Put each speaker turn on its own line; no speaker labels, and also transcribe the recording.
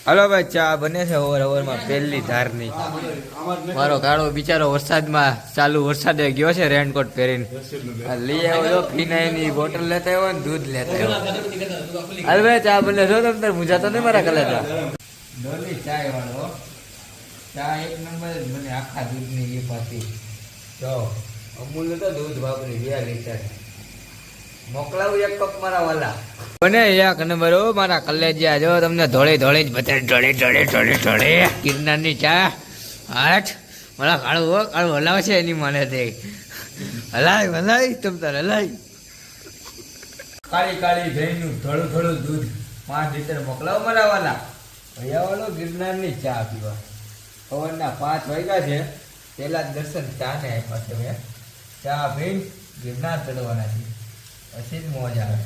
Hello ભાઈ, ચા બને છે ઓવરમાં પહેલી ધારની. મારો કાળો બિચારો વરસાદમાં ચાલુ વરસાદે ગયો છે રેનકોટ પહેરીને. લઈ આવ્યો ફિનાઈની બોટલ લેતા આવ્યો ને દૂધ લેતા આવ્યો. હાલ ભાઈ, ચા બને છો તમે મુજા તો નહીં મારા કલેજા. ડોલી ચાય વાળો ચા એક નંબર જ મને આખા દૂધની એ પાછી. જો અમૂલ તો દૂધ વાપરી 2 લીટર મોકલાવું એક કપ મારા વાલા. બને એક નંબર હો મારા કલેજિયા. જો તમને ધોળે ધોળે જ બતાવે, ઢોળે ગિરનારની ચા. હાટ મારા કાળું હો, કાળું હલાવે છે એની મને તે હલાય તમ તારે હલાય. કાળી જઈનું થોડું દૂધ 5 લીટર મોકલાવો મારા વાલા. ભૈયા વાળો ગિરનારની ચા પીવા. સવારના 5 વાગ્યા છે. પેલા દર્શન ચા ને આપ્યા છે. ચા પીને ગિરનાર ચડવાના છે. પછી જ મોજ આવે.